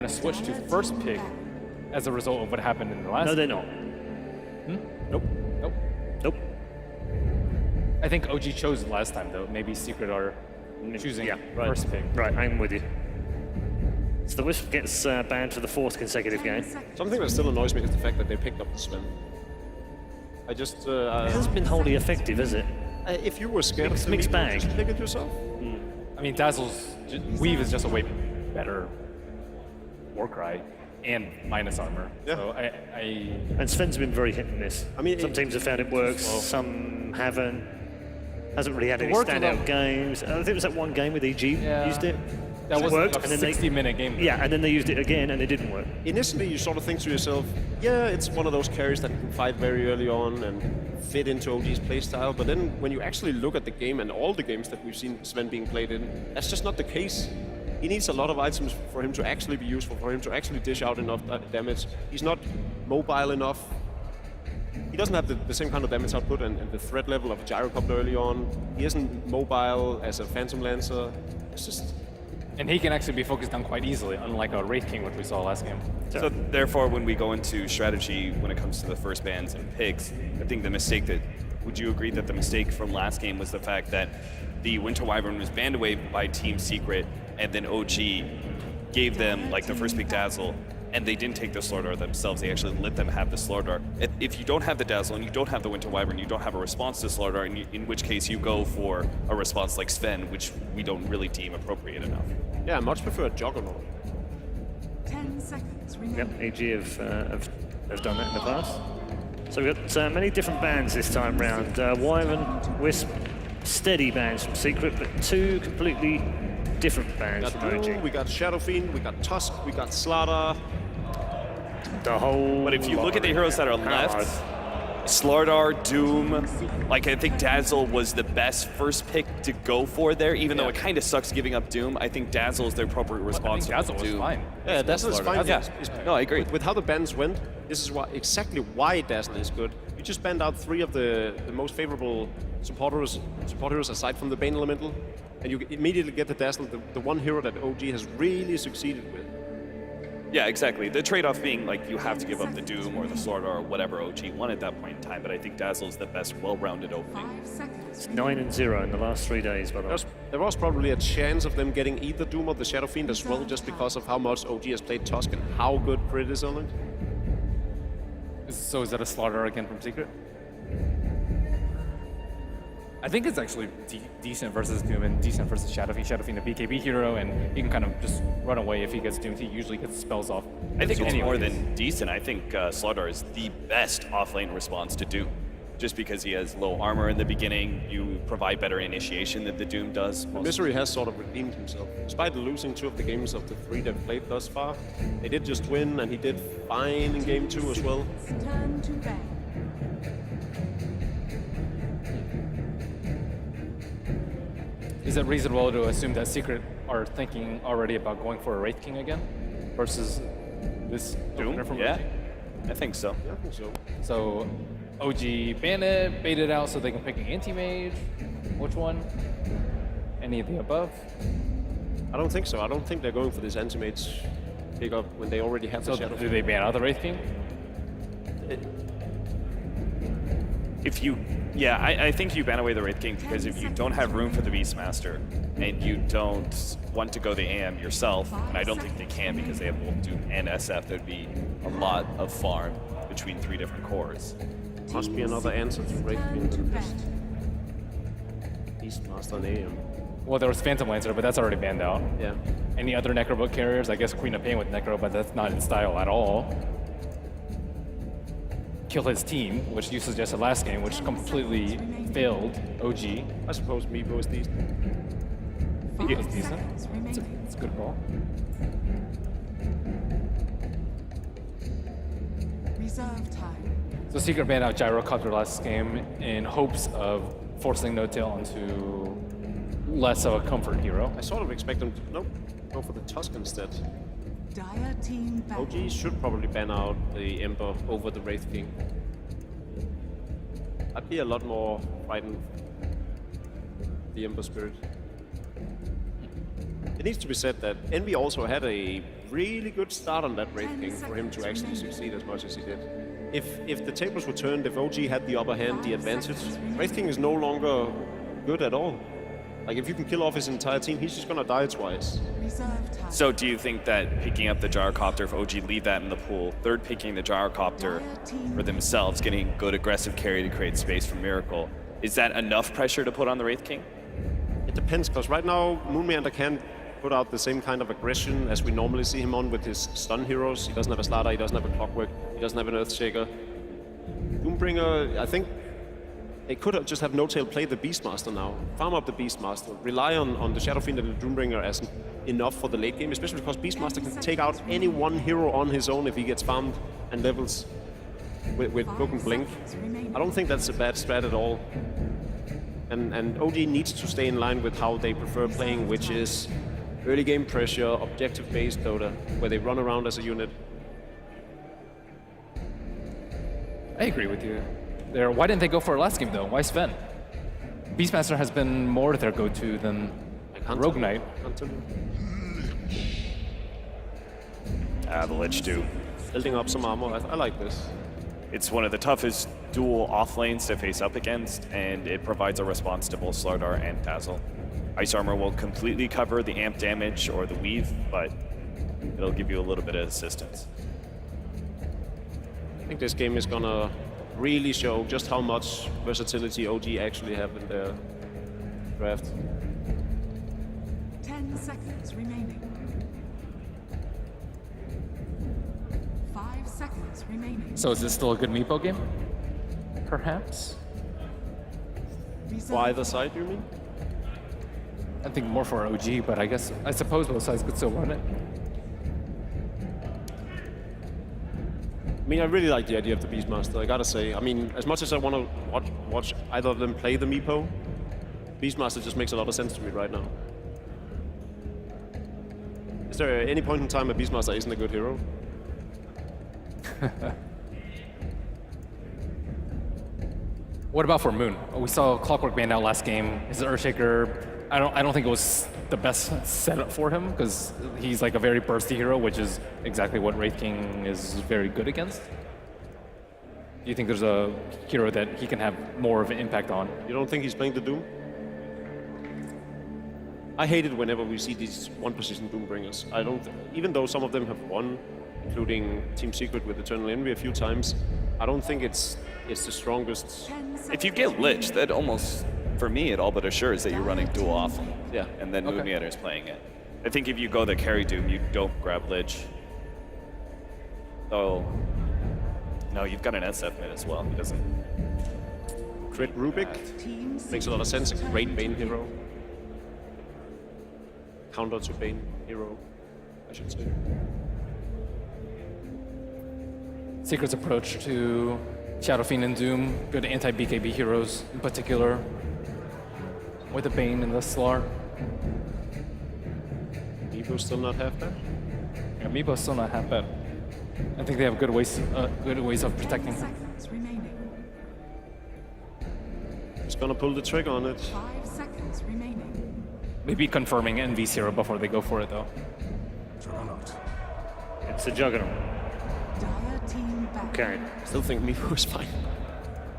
to switch to first pick as a result of what happened in the last. No, they're not. Nope. Nope. Nope. I think OG chose last time though. Maybe Secret are choosing first pick. Right, I'm with you. So the Wisp gets banned for the 4th consecutive game. Something that still annoys me is the fact that they picked up the Sven. I just... It hasn't been wholly effective, has it? if you were scared of the mixed lead, bag. just pick it yourself. I mean, Dazzle's Weave is just a way better Warcry and minus armor. Yeah. So And Sven's been very hit and miss. I mean, some teams have found it works, Well, some haven't. Hasn't really had any worked standout without- games. I think it was that one game with EG used it. that was worked, a and then they- 60-minute game. Yeah, and then they used it again and it didn't work. Initially, you sort of think to yourself, yeah, it's one of those carries that can fight very early on and fit into OG's playstyle. But then when you actually look at the game and all the games that we've seen Sven being played in, that's just not the case. He needs a lot of items for him to actually be useful, for him to actually dish out enough damage. He's not mobile enough. He doesn't have the same kind of damage output and the threat level of a Gyrocopter early on. He isn't mobile as a Phantom Lancer. It's just... And he can actually be focused on quite easily, unlike a Wraith King, which we saw last game. So therefore, when we go into strategy, when it comes to the first bans and picks, I think the mistake that, would you agree that the mistake from last game was the fact that the Winter Wyvern was banned away by Team Secret, and then OG gave them like the first pick Dazzle, and they didn't take the Slaughter themselves, they actually let them have the Slaughter. If you don't have the Dazzle and you don't have the Winter Wyvern, you don't have a response to Slaughter, in which case you go for a response like Sven, which we don't really deem appropriate enough. Yeah, I much prefer a Juggernaut. 10 seconds remaining. Yep, EG have done that in the past. So we've got many different bans this time round. Wyvern, Wisp, steady bans from Secret, but 2 completely different We bans got from OG. Doom, we got Shadow Fiend, we got Tusk, we got Slaughter. The whole But if you look at the heroes that are left, Hard. Slardar, Doom, like I think Dazzle was the best first pick to go for there, even though it kind of sucks giving up Doom. I think Dazzle is the appropriate I response. think Dazzle to was Doom. fine. Yeah, Dazzle is fine. Yeah. No, I agree. With how the bans went, this is exactly why Dazzle is good. You just banned out 3 of the most favorable support heroes aside from the Bane Elemental, and you immediately get the Dazzle, the one hero that OG has really succeeded with. Yeah, exactly. The trade-off being like you have to give up the Doom or the Sword or whatever OG won at that point in time, but I think Dazzle is the best well-rounded opening. 5 seconds 9-0 in the last 3 days, by the way. There was probably a chance of them getting either Doom or the Shadow Fiend as well, just because of how much OG has played Tusk and how good Crit is on it. So is that a Slaughter again from Secret? I think it's actually decent versus Doom and decent versus Shadow Fiend. Shadow Fiend, a BKB hero, and he can kind of just run away if he gets doomed. He usually gets spells off. I think it's more Anyways. than decent. I think Slaughter is the best off-lane response to Doom. Just because he has low armor in the beginning, you provide better initiation than the Doom does. Misery has sort of redeemed himself. Despite losing 2 of the games of the 3 they've played thus far, they did just win, and he did fine in game 2 as well. turn to ban. Is it reasonable to assume that Secret are thinking already about going for a Wraith King again versus this Doom? opener from Yeah, OG? I think so. Yeah, I think so. So OG ban it, bait it out so they can pick an anti-mage. Which one? Any of the above? I don't think so. I don't think they're going for this anti-mage pick-up when they already have So the Shadow do Fiend. they ban out the Wraith King? If you, yeah, I think you ban away the Wraith King because if you don't have room for the Beastmaster and you don't want to go the AM yourself, and I don't think they can because they have both Doom and SF, there'd be a lot of farm between 3 different cores. Must be another answer to Wraith Turn Fiend to than ban. just Beastmaster and AM. Well, there was Phantom Lancer, but that's already banned out. Yeah. Any other Necrobook carriers? I guess Queen of Pain with Necro, but that's not in style at all. Kill his team, which you suggested last game, which completely failed OG. I suppose Meepo is decent. 5 It's decent. seconds remaining. It's a good call. Reserve time. So Secret banned out Gyrocopter last game in hopes of forcing No Tail into less of a comfort hero. I sort of expect them to go for the Tusk instead. Dire team ban. OG should probably ban out the Ember over the Wraith King. I'd be a lot more frightened the Ember Spirit. It needs to be said that Envy also had a really good start on that Wraith King for him to actually succeed as much as he did. If the tables were turned, if OG had the upper hand, the advantage, Wraith King is no longer good at all. Like, if you can kill off his entire team, he's just gonna die twice. Reserve time. So do you think that picking up the gyrocopter, if OG leave that in the pool, third picking the gyrocopter for themselves, getting good aggressive carry to create space for Miracle, is that enough pressure to put on the Wraith King? It depends, because right now, Moonmeander can't put out the same kind of aggression as we normally see him on with his stun heroes. He doesn't have a Slardar, he doesn't have a Clockwork, he doesn't have an Earthshaker. Doombringer, I think they could just have No-Tail play the Beastmaster now. Farm up the Beastmaster. Rely on the Shadow Fiend and the Doombringer as enough for the late game, especially because Beastmaster can take out any one hero on his own if he gets farmed and levels with Book and Blink. I don't think that's a bad strat at all. And OG needs to stay in line with how they prefer playing, which is early game pressure, objective-based Dota, where they run around as a unit. I agree with you there. Why didn't they go for it last game though? Why Sven? Beastmaster has been more their go-to than Rogue Knight. The Lich do. Building up some armor, I like this. It's one of the toughest dual off lanes to face up against, and it provides a response to both Slardar and Dazzle. Ice Armor will completely cover the amp damage or the weave, but it'll give you a little bit of assistance. I think this game is gonna really show just how much versatility OG actually have in their draft. 10 seconds remaining. 5 seconds remaining. So is this still a good Meepo game? Perhaps? Reserve For either side, you mean? I think more for OG, but I suppose both sides could still run it. I mean, I really like the idea of the Beastmaster, I gotta say. I mean, as much as I want to watch either of them play the Meepo, Beastmaster just makes a lot of sense to me right now. Is there any point in time a Beastmaster isn't a good hero? What about for Moon? We saw Clockwork banned out last game. His Earthshaker, I don't think it was the best setup for him because he's like a very bursty hero, which is exactly what Wraith King is very good against. Do you think there's a hero that he can have more of an impact on? You don't think he's playing the Doom? I hate it whenever we see these one-position Doombringers. I don't, even though some of them have won, including Team Secret with Eternal Envy a few times, I don't think it's the strongest. 10 seconds If you get Lich, that almost, for me, it all but assures that you're running dual off, Yeah. and then Okay. Moonmeander is playing it. I think if you go the carry Doom, you don't grab Lich. Oh, no, you've got an SF mid as well. He doesn't. Crit Rubik Team makes a lot of sense. A great Bane hero. Counter to Bane hero, I should say. Secret's approach to Shadow Fiend and Doom, good anti-BKB heroes in particular, with the Bane and the Slar. Meepo still not have that? Yeah, Meepo's still not half bad. I think they have good ways of protecting 10 him. seconds remaining. Just gonna pull the trigger on it. 5 seconds remaining. Maybe confirming Envy's hero before they go for it though. It's a Juggernaut. Dire team back. Okay. Still think Meepo is fine.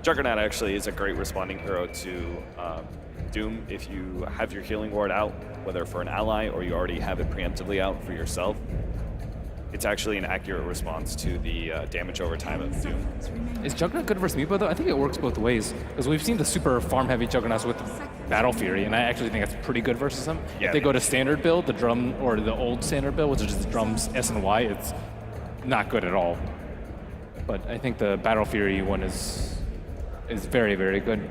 Juggernaut actually is a great responding hero to Doom if you have your healing ward out, whether for an ally or you already have it preemptively out for yourself. It's actually an accurate response to the damage over time of Doom. Seconds remaining. Is Juggernaut good versus Meepo though? I think it works both ways. Because we've seen the super farm-heavy Juggernauts with Battle Fury, and I actually think that's pretty good versus him. Yeah. If they go to standard build, the drum, or the old standard build, which is just the drums S and Y, it's not good at all. But I think the Battle Fury one is very, very good.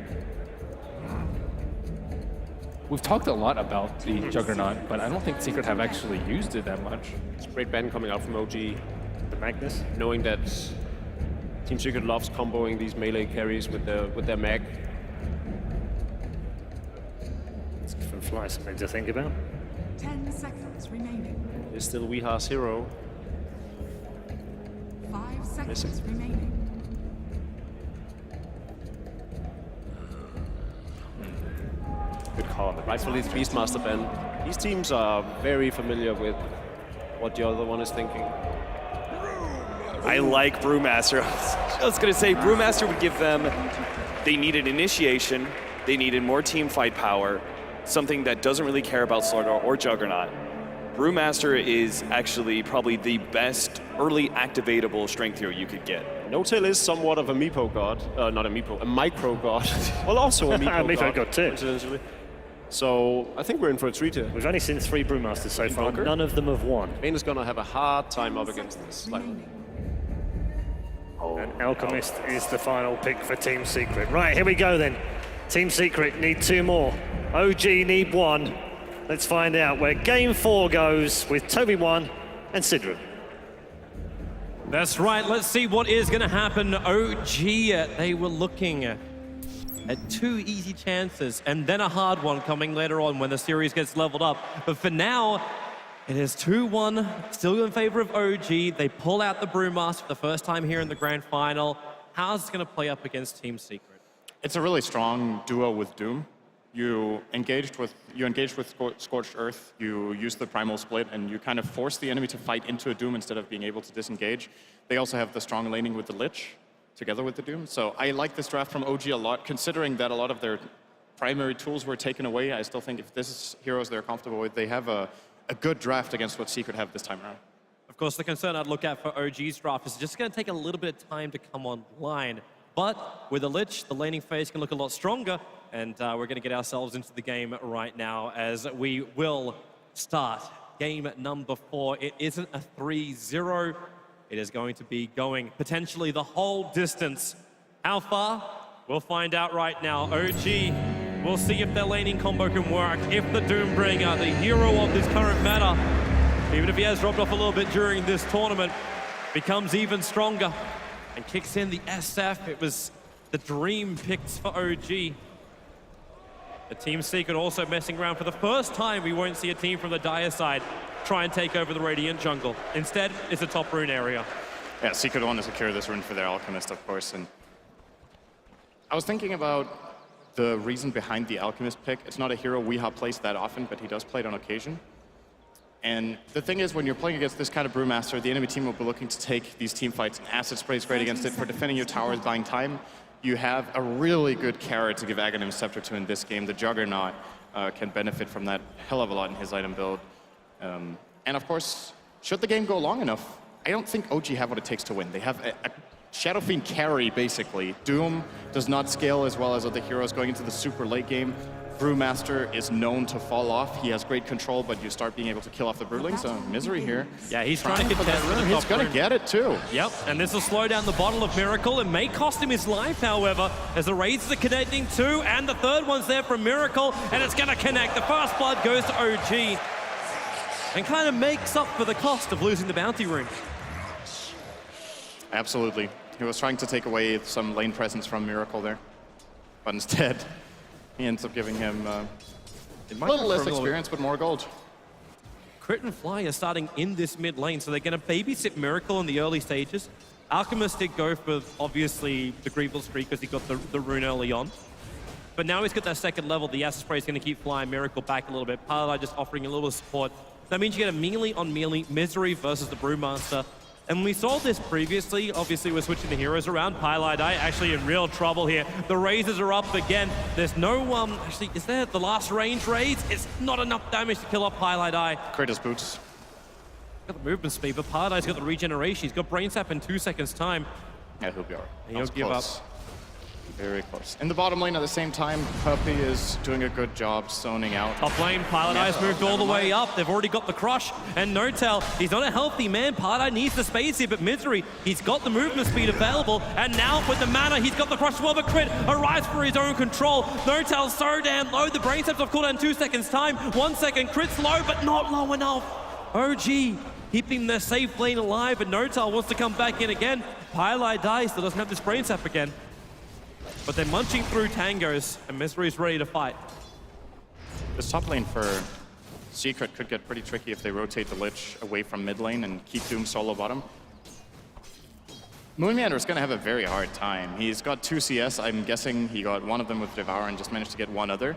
We've talked a lot about the Juggernaut, but I don't think Secret have actually used it that much. It's a great ban coming out from OG, The Magnus. knowing that Team Secret loves comboing these melee carries with their mag. It's from Fly, something to think about. 10 seconds remaining. Is still Weeha's hero. 5 seconds Missing. remaining. Good call on the Rightfully, the Beastmaster ban. These teams are very familiar with what the other one is thinking. I like Brewmaster. I was going to say, Brewmaster would give them, they needed initiation, they needed more team fight power, something that doesn't really care about Slaughter or Juggernaut. Brewmaster is actually probably the best early activatable strength hero you could get. No-Tail is somewhat of a meepo god, not a meepo, a micro god. Well, also a meepo Meepo god too. Coincidentally. So I think we're in for a treat here. We've only seen 3 Brewmasters so far. Bunker? None of them have won. Bane is gonna have a hard time up against this. Like, And Alchemist is the final pick for Team Secret. Right, here we go then. Team Secret need 2 more. OG need 1. Let's find out where game 4 goes with Toby 1 and Sidra. That's right, let's see what is going to happen. OG, they were looking at 2 easy chances and then a hard one coming later on when the series gets leveled up. But for now, it is 2-1, still in favor of OG. They pull out the Brewmaster for the first time here in the grand final. How's it going to play up against Team Secret? It's a really strong duo with Doom. You engaged with Scorched Earth, you use the Primal Split, and you kind of force the enemy to fight into a Doom instead of being able to disengage. They also have the strong laning with the Lich, together with the Doom. So I like this draft from OG a lot, considering that a lot of their primary tools were taken away. I still think if this is heroes they're comfortable with, they have a good draft against what Secret have this time around. Of course, the concern I'd look at for OG's draft is just going to take a little bit of time to come online. But with the Lich, the laning phase can look a lot stronger, and we're going to get ourselves into the game right now as we will start game number 4. It isn't a 3-0. It is going to be going potentially the whole distance. How far? We'll find out right now. OG, we'll see if their laning combo can work. If the Doombringer, the hero of this current meta, even if he has dropped off a little bit during this tournament, becomes even stronger and kicks in the SF. It was the dream picks for OG. The Team Secret also messing around. For the first time, we won't see a team from the Dire side try and take over the Radiant jungle. Instead, it's a top rune area. Yeah, Secret want to secure this rune for their Alchemist, of course. And I was thinking about the reason behind the Alchemist pick. It's not a hero Weeha plays that often, but he does play it on occasion. And the thing is, when you're playing against this kind of Brewmaster, the enemy team will be looking to take these team fights, and Acid Spray is great against it for defending your towers, buying time. You have a really good carrot to give Aghanim's Scepter to in this game. The Juggernaut can benefit from that hell of a lot in his item build. And of course, should the game go long enough, I don't think OG have what it takes to win. They have a Shadow Fiend carry, basically. Doom does not scale as well as other heroes going into the super late game. Brewmaster is known to fall off. He has great control, but you start being able to kill off the Brewling, so Misery here. Yeah, he's trying to contest for the He's top gonna rune. get it too. Yep, and this will slow down the bottle of Miracle. It may cost him his life, however, as the Razors are connecting too, and the third one's there from Miracle, and it's gonna connect. The first blood goes to OG, and kind of makes up for the cost of losing the bounty rune. Absolutely. He was trying to take away some lane presence from Miracle there, but instead, he ends up giving him a little less experience, but more gold. Crit and Fly are starting in this mid lane, so they're going to babysit Miracle in the early stages. Alchemist did go for, obviously, the Greeble Streak because he got the rune early on. But now he's got that second level. The Acid Spray is going to keep flying Miracle back a little bit. Paladin just offering a little bit of support. That means you get a melee on melee, Misery versus the Brewmaster. And we saw this previously. Obviously, we're switching the heroes around. Pylai actually in real trouble here. The Razors are up again. There's no, actually, is there the last range raids? It's not enough damage to kill up Pylai. Kratos boots. Got the movement speed, but Pylai's got the regeneration. He's got Brain Sap in 2 seconds time. Yeah, he'll be all right. And he'll give up. Very close. In the bottom lane at the same time, Puppy is doing a good job zoning out. Top lane, Paladin's moved all the way up. They've already got the crush. And No-Tail, he's not a healthy man. Paladin needs the space here, but Misery, he's got the movement speed available. And now with the mana, he's got the crush as well. The crit arrives for his own control. No-Tail's so damn low. The Brain Saps off cooldown in 2 seconds time. 1 second, crit's low, but not low enough. OG keeping their safe lane alive, and No-Tail wants to come back in again. Pylai dies, still doesn't have this Brain Sap again. But they're munching through tangos, and Misery's ready to fight. This top lane for Secret could get pretty tricky if they rotate the Lich away from mid lane and keep Doom solo bottom. Moonmeander is going to have a very hard time. He's got 2 CS. I'm guessing he got one of them with Devour and just managed to get one other.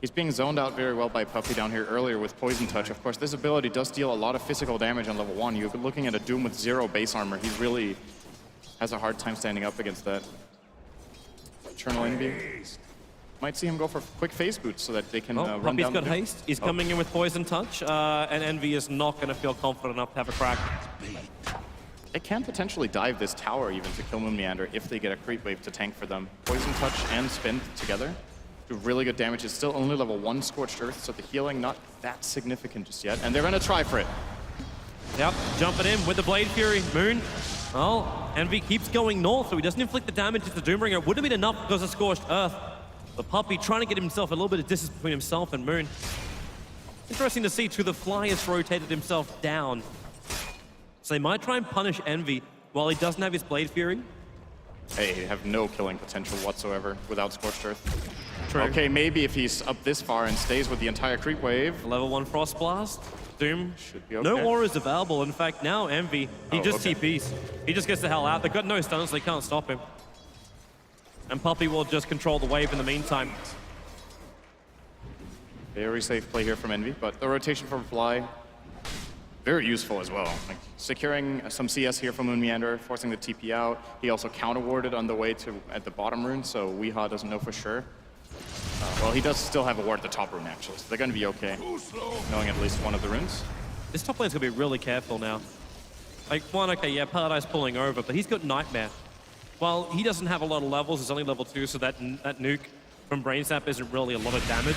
He's being zoned out very well by Puppy down here earlier with Poison Touch. Of course, this ability does deal a lot of physical damage on level 1. You're looking at a Doom with 0 base armor. He really has a hard time standing up against that. Eternal Envy. Might see him go for quick phase boots so that they can run Puppy's down got the Doom. haste. He's coming in with Poison Touch, and Envy is not going to feel confident enough to have a crack. They can potentially dive this tower even to kill Moon Meander if they get a creep wave to tank for them. Poison Touch and Spin together do really good damage. It's still only level 1 Scorched Earth, so the healing not that significant just yet. And they're going to try for it. Yep, jumping in with the Blade Fury. Moon, well, Envy keeps going north, so he doesn't inflict the damage to the Doombringer. It would have been enough because of Scorched Earth. The Puppy trying to get himself a little bit of distance between himself and Moon. Interesting to see too, the Fly has rotated himself down. So they might try and punish Envy while he doesn't have his Blade Fury. They have no killing potential whatsoever without Scorched Earth. True. Okay, maybe if he's up this far and stays with the entire creep wave. Level 1 Frost Blast. Doom. Should be okay. No auras available. In fact, now Envy, he just okay. TPs. He just gets the hell out. They've got no stuns, so they can't stop him. And Puppy will just control the wave in the meantime. Very safe play here from Envy, but the rotation from Fly, very useful as well. Like securing some CS here from Moon Meander, forcing the TP out. He also counter-warded on the way to at the bottom rune, so Weehaw doesn't know for sure. Well, he does still have a ward at the top rune, actually, so they're going to be okay, knowing at least one of the runes. This top lane's going to be really careful now. Like, one, okay, yeah, Paradise pulling over, but he's got Nightmare. Well, he doesn't have a lot of levels, it's only level 2, so that nuke from Brain Sap isn't really a lot of damage.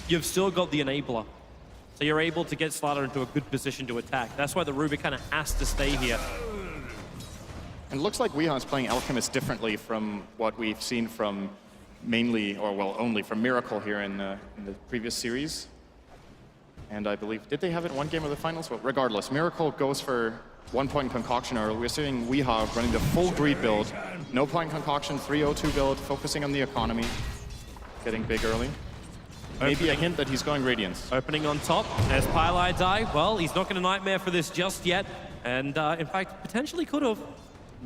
You've still got the Enabler. So you're able to get Slater into a good position to attack. That's why the Ruby kind of has to stay here. And it looks like Weehaw is playing Alchemist differently from what we've seen from mainly, or well, only from Miracle here in the previous series. And I believe, did they have it in one game of the finals? Well, regardless, Miracle goes for 1 point concoction early. We're seeing Weehaw running the full greed build. No point concoction, 302 build, focusing on the economy. Getting big early. Maybe a hint that he's going Radiance. Opening on top, there's Pylai Die. Well, he's not going to Nightmare for this just yet. And in fact, potentially could have.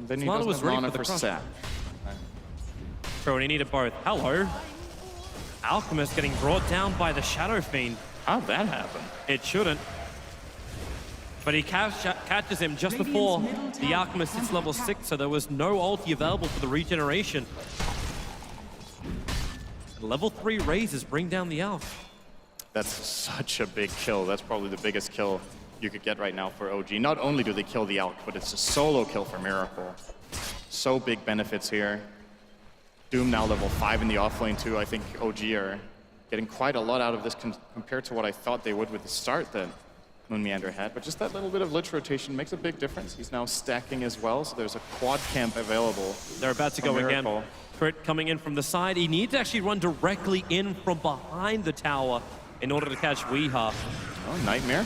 Then he Slaughter doesn't was have ready mana for the for crush. Sap. True, and he needed both. Hello. Alchemist getting brought down by the Shadow Fiend. How'd that happen? It shouldn't. But he catches him just before the Alchemist hits level 6, so there was no ulti available for the regeneration. Level 3 raises bring down the Alph. That's such a big kill. That's probably the biggest kill you could get right now for OG. Not only do they kill the Alch, but it's a solo kill for Miracle. So big benefits here. Doom now level 5 in the offlane too. I think OG are getting quite a lot out of this compared to what I thought they would with the start that Moon Meander had. But just that little bit of Lich rotation makes a big difference. He's now stacking as well, so there's a quad camp available. They're about to go again. Crit coming in from the side. He needs to actually run directly in from behind the tower in order to catch Weehaw. Oh, Nightmare.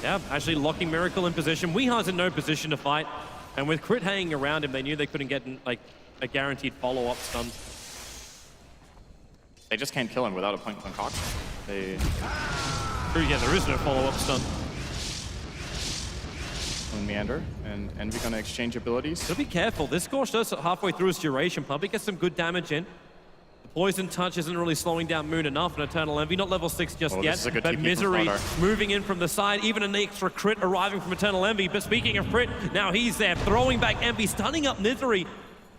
Yeah, actually locking Miracle in position. Weehaw's in no position to fight. And with Crit hanging around him, they knew they couldn't get like a guaranteed follow-up stun. They just can't kill him without a point concoction. Yeah, there is no follow-up stun. Moon Meander and Envy gonna exchange abilities. So be careful. This Scorched Earth halfway through its duration. Puppy gets some good damage in. The Poison Touch isn't really slowing down Moon enough, and Eternal Envy, not level 6 just yet. This is a good but TP from Misery Slaughter. moving in from the side, even an extra crit arriving from Eternal Envy. But speaking of crit, now he's there, throwing back Envy, stunning up Misery.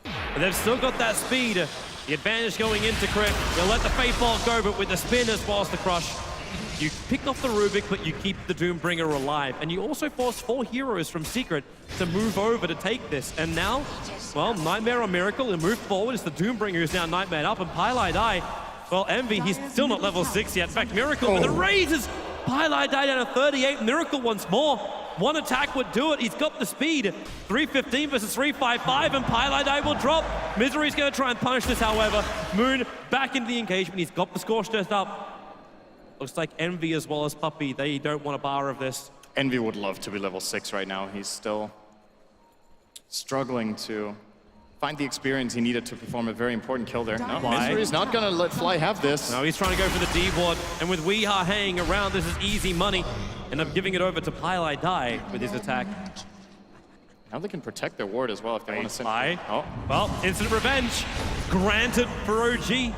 But they've still got that speed. The advantage going into crit. They'll let the Fate Bolt go, but with the spin as well as the crush. You pick off the Rubik, but you keep the Doombringer alive. And you also force 4 heroes from Secret to move over to take this. And now, well, Nightmare or Miracle and move forward. It's the Doombringer who's now Nightmare up, and Pylai Die. Well, Envy, he's still not level 6 yet. In fact, Miracle with the raises. Pylai Die down to 38. Miracle once more. One attack would do it. He's got the speed. 315 versus 355, and Pylai Die will drop. Misery's going to try and punish this, however. Moon back into the engagement. He's got the Scorched Earth up. Looks like Envy as well as Puppy, they don't want a bar of this. Envy would love to be level 6 right now. He's still struggling to find the experience he needed to perform a very important kill there. No, Misery's not going to let Fly have this. No, he's trying to go for the D-ward, and with Weehaw hanging around, this is easy money. And I'm giving it over to Pylai Die with his attack. Now they can protect their ward as well if they want to send. Oh, well, instant revenge granted for OG.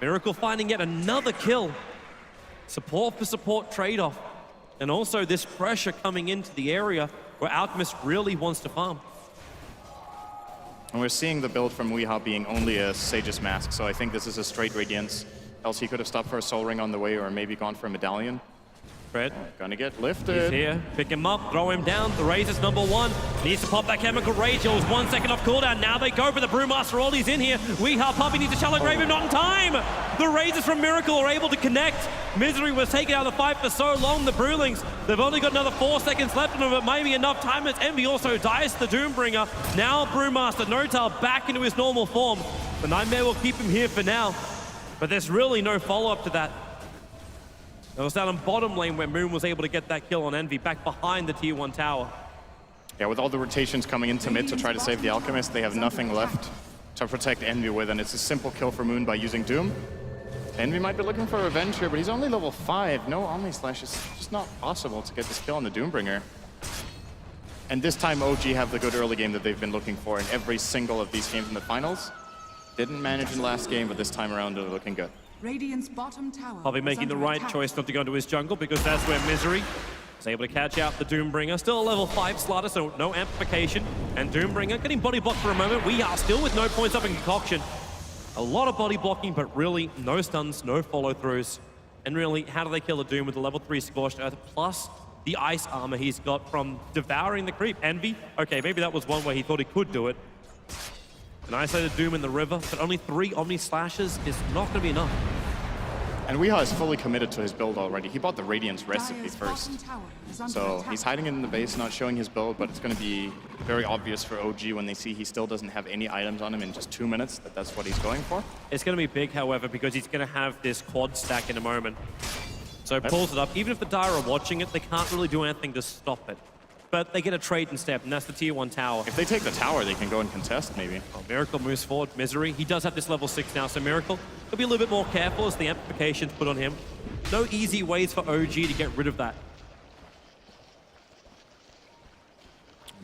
Miracle finding yet another kill. Support for support trade-off. And also this pressure coming into the area where Alchemist really wants to farm. And we're seeing the build from Weehaw being only a Sage's Mask, so I think this is a straight Radiance. Else he could have stopped for a Soul Ring on the way or maybe gone for a Medallion. Fred. Gonna get He's lifted. here. Pick him up, throw him down. The Razor's #1. Needs to pop that Chemical Rage. It was 1 second off cooldown. Now they go for the Brewmaster. All he's in here. Weehaw Puppy needs to shallow grave him, not in time. The Razors from Miracle are able to connect. Misery was taken out of the fight for so long. The Brewlings, they've only got another 4 seconds left in them. It may be enough time. As Envy also dies to the Doombringer. Now Brewmaster, N0tail back into his normal form. The Nightmare will keep him here for now. But there's really no follow-up to that. It was down in bottom lane where Moon was able to get that kill on Envy, back behind the tier 1 tower. Yeah, with all the rotations coming into mid to try to save the Alchemist, they have nothing left to protect Envy with, and it's a simple kill for Moon by using Doom. Envy might be looking for revenge here, but he's only level 5. No Omni Slash is just not possible to get this kill on the Doombringer. And this time OG have the good early game that they've been looking for in every single of these games in the finals. Didn't manage in the last game, but this time around they're looking good. Radiant's bottom tower. Probably is making the under right attack. choice not to go into his jungle because that's where Misery is able to catch out the Doombringer. Still a level 5 Slaughter, so no amplification. And Doombringer getting body blocked for a moment. We are still with no points up in Concoction. A lot of body blocking, but really no stuns, no follow-throughs. And really, how do they kill a Doom with the level 3 Scorched Earth plus the ice armor he's got from devouring the creep? Envy, okay, maybe that was one where he thought he could do it. An isolated Doom in the river, but only 3 Omni Slashes is not going to be enough. And Weehaw is fully committed to his build already. He bought the Radiance recipe Dire's first. bottom tower is under So attack. he's hiding in the base, not showing his build, but it's going to be very obvious for OG when they see he still doesn't have any items on him in just 2 minutes that that's what he's going for. It's going to be big, however, because he's going to have this quad stack in a moment. So pulls it up. Even if the Dire are watching it, they can't really do anything to stop it. But they get a trade instead, and that's the tier 1 tower. If they take the tower, they can go and contest, maybe. Oh, Miracle moves forward. Misery, he does have this level 6 now, so Miracle will be a little bit more careful as the amplification's put on him. No easy ways for OG to get rid of that.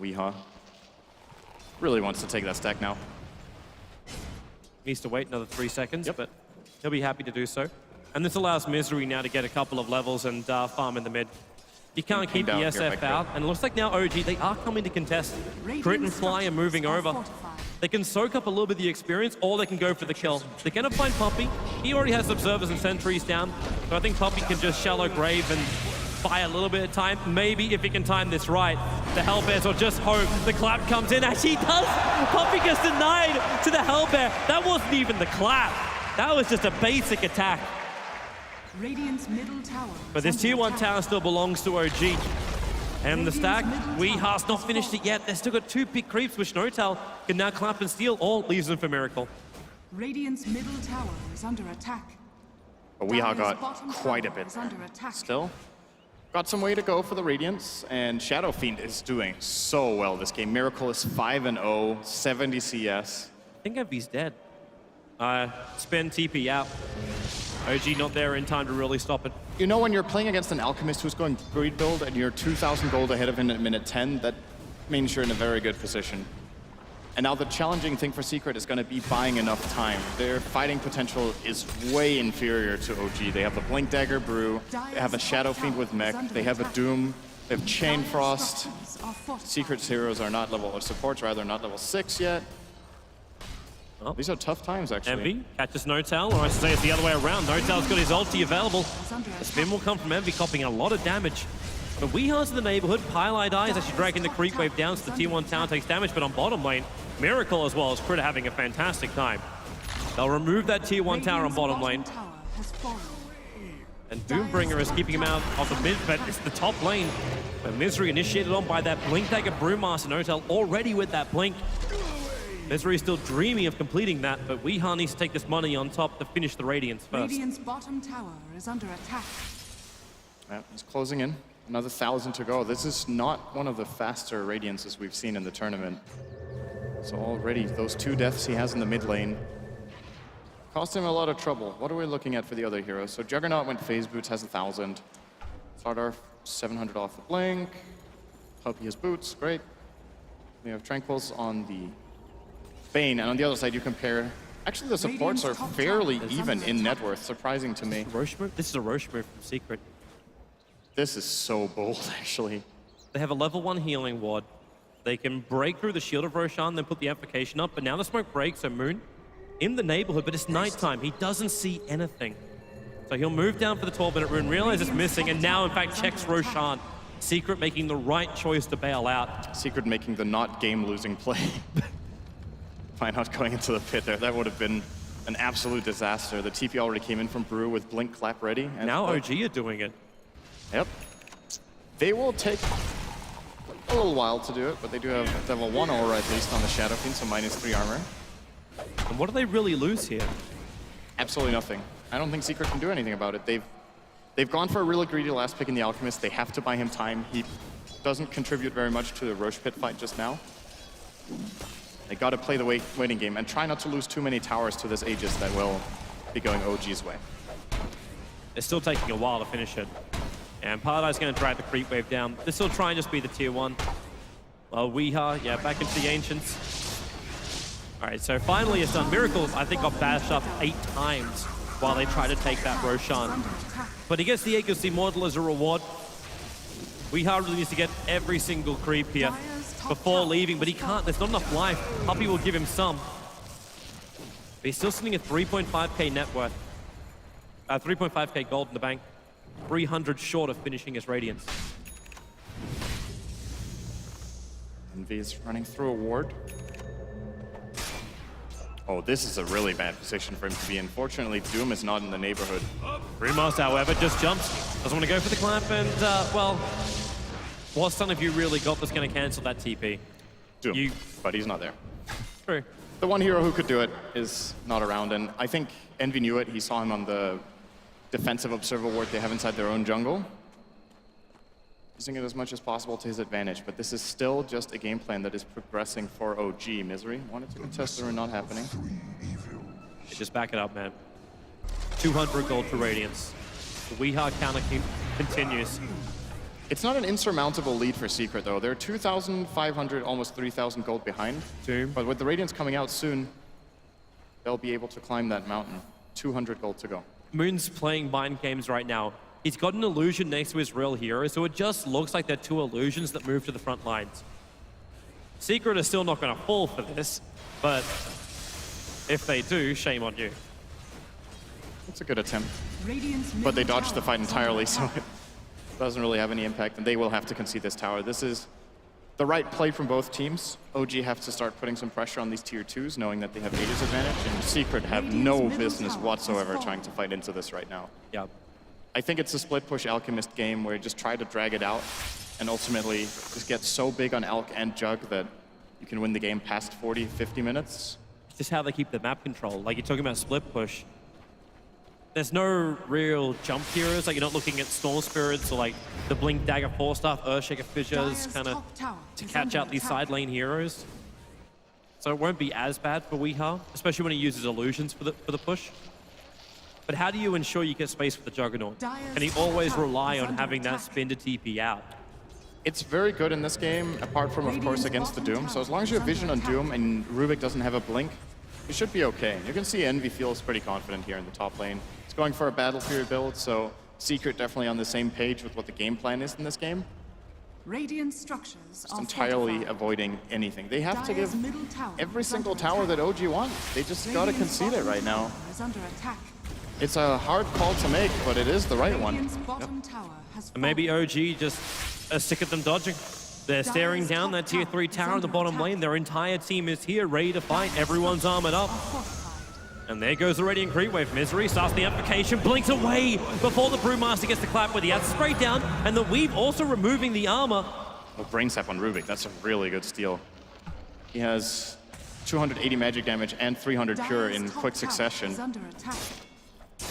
Weehaw really wants to take that stack now. Needs to wait another 3 seconds, Yep. but he'll be happy to do so. And this allows Misery now to get a couple of levels and farm in the mid. You can't keep the down here, SF back out, and it looks like now OG, they are coming to contest. Crit and Radiant's Fly are moving structures are over. fortified. They can soak up a little bit of the experience, or they can go for the kill. They're going to find Puppy. He already has observers and sentries down, so I think Puppy can just shallow grave and buy a little bit of time. Maybe if he can time this right, the Hellbears will just hope the clap comes in, as he does. Puppy gets denied to the Hellbear. That wasn't even the clap. That was just a basic attack. Radiant's middle tower. But is this under tier 1 attack. tower still belongs to OG. And the stack, Weehaw's not finished it yet. They've still got 2 big creeps, which N0tail can now clap and steal, or leaves them for Miracle. Radiant's middle tower is under attack. But Weehaw Dire's got bottom quite a tower bit is there. under attack. Still, got some way to go for the Radiance, and Shadow Fiend is doing so well this game. Miracle is 5-0, 70 CS. I think Envy's dead. Spend TP out. OG not there in time to really stop it. You know, when you're playing against an Alchemist who's going greed build and you're 2,000 gold ahead of him at minute 10, that means you're in a very good position. And now the challenging thing for Secret is going to be buying enough time. Their fighting potential is way inferior to OG. They have a Blink Dagger Brew, they have a Shadow Fiend with Mech, they have a Doom, they have Chain Dire's Frost. structures are fortified. Secret's heroes are not level, or supports rather, not level 6 yet. Oh. These are tough times, actually. Envy catches N0tail, or I should say it's the other way around. N0tail's got his ulti available. Is under The attack. spin will come from Envy, copying a lot of damage. But Weeha's in the neighborhood. Pylite Eye is actually dragging the creep wave down, so the tier 1 tower takes damage. But on bottom lane, Miracle as well as Crit having a fantastic time. They'll remove that tier 1 tower on Radiant's bottom lane. tower has fallen. And Doombringer is keeping him out of the mid, but it's the top lane. But Misery initiated on by that Blink Dagger Brewmaster. N0tail already with that Blink. Misery is still dreaming of completing that, but Weehaw needs to take this money on top to finish the Radiance first. Radiant's bottom tower is under attack. Yeah, it's closing in. Another 1,000 to go. This is not one of the faster Radiances we've seen in the tournament. So already, those 2 deaths he has in the mid lane cost him a lot of trouble. What are we looking at for the other heroes? So Juggernaut went Phase Boots, has 1,000. Sardar, 700 off the Blink. Puppy has Boots, great. We have Tranquils on the Bane, and on the other side you compare Actually, the supports are fairly even in net worth, surprising to me. Roche move? This is a Roche move from Secret. This is so bold, actually. They have a level 1 healing ward. They can break through the shield of Roshan, then put the amplification up, but now the smoke breaks, so Moon in the neighborhood, but it's nighttime. He doesn't see anything. So he'll move down for the 12-minute rune, realize it's missing, and now, in fact, checks Roshan. Secret making the right choice to bail out. Secret making the not game-losing play by not going into the pit there. That would have been an absolute disaster. The TP already came in from Brew with Blink Clap ready. And now OG are doing it. Yep. They will take a little while to do it, but they do have level 1 aura at least on the Shadow Fiend, so -3 armor. And what do they really lose here? Absolutely nothing. I don't think Secret can do anything about it. They've gone for a really greedy last pick in the Alchemist. They have to buy him time. He doesn't contribute very much to the Roche pit fight just now. They got to play the waiting game and try not to lose too many towers to this Aegis that will be going OG's way. It's still taking a while to finish it. And Paradise going to drag the creep wave down. This will try and just be the tier 1. Well, Weeha, yeah, back into the Ancients. All right, so finally it's done. Miracles, I think, got bashed up 8 times while they try to take that Roshan. But he gets the Aegis Immortal as a reward. Weeha really needs to get every single creep here before leaving, but he can't. There's not enough life. Puppey will give him some. But he's still sitting at 3.5k net worth. 3.5k gold in the bank. 300 short of finishing his Radiance. Envy is running through a ward. Oh, this is a really bad position for him to be in. Fortunately, Doom is not in the neighborhood. Brewmaster, however, just jumps. Doesn't want to go for the clamp, and, well, what son of you really got that's going to cancel that TP? Doom, but he's not there. True. The one hero who could do it is not around, and I think Envy knew it. He saw him on the defensive observer ward they have inside their own jungle. Using it as much as possible to his advantage, but this is still just a game plan that is progressing for OG. Misery wanted to contest the rune, not happening. Just back it up, man. 200 gold for Radiance. The Weeha counter continues. It's not an insurmountable lead for Secret, though. They're 2,500, almost 3,000 gold behind. Doom. But with the Radiance coming out soon, they'll be able to climb that mountain. 200 gold to go. Moon's playing mind games right now. He's got an illusion next to his real hero, so it just looks like they're 2 illusions that move to the front lines. Secret is still not going to fall for this, but if they do, shame on you. It's a good attempt. Radiant's But they middle dodged the tower fight is entirely, under so attack. it doesn't really have any impact, and they will have to concede this tower. This is the right play from both teams. OG have to start putting some pressure on these tier 2s, knowing that they have Aegis advantage, and Secret have no Radiant's middle business tower whatsoever has trying to fight into this right now. Yeah. I think it's a split push Alchemist game where you just try to drag it out and ultimately just get so big on Alch and Jug that you can win the game past 40, 50 minutes. It's just how they keep the map control. Like, you're talking about split push. There's no real jump heroes. Like, you're not looking at Storm Spirits or like the Blink Dagger 4 stuff, Earthshaker Fissures, Dire's kind of top tower to is catch under out these attack. side lane heroes. So it won't be as bad for Weeha, especially when he uses illusions for the push. But how do you ensure you get space for the Juggernaut? And he always rely on having that spin to TP out. It's very good in this game, apart from, of course, against the Doom. So as long as you have vision on Doom and Rubik doesn't have a blink, you should be okay. You can see Envy feels pretty confident here in the top lane. He's going for a Battle Fury build, so Secret definitely on the same page with what the game plan is in this game. Radiant structures Just are entirely fortified. avoiding anything. They have to Dire's give middle tower every is single under tower attack. that OG wants. They just gotta Radiant's concede it bottom right now. tower is under attack. It's a hard call to make, but it is the right one. Radiant's bottom tower has And maybe fallen. OG just are sick of them dodging. They're staring down that tier 3 tower in the bottom lane. Their entire team is here, ready to fight. Everyone's armored up. Fortified. And there goes the Radiant Creep Wave. Misery starts the application, blinks away before the Brewmaster gets the clap with the ad straight down, and the Weave also removing the armor. Oh, Brain Sap on Rubik, that's a really good steal. He has 280 magic damage and 300 pure Dire's in top quick tower succession. is under attack.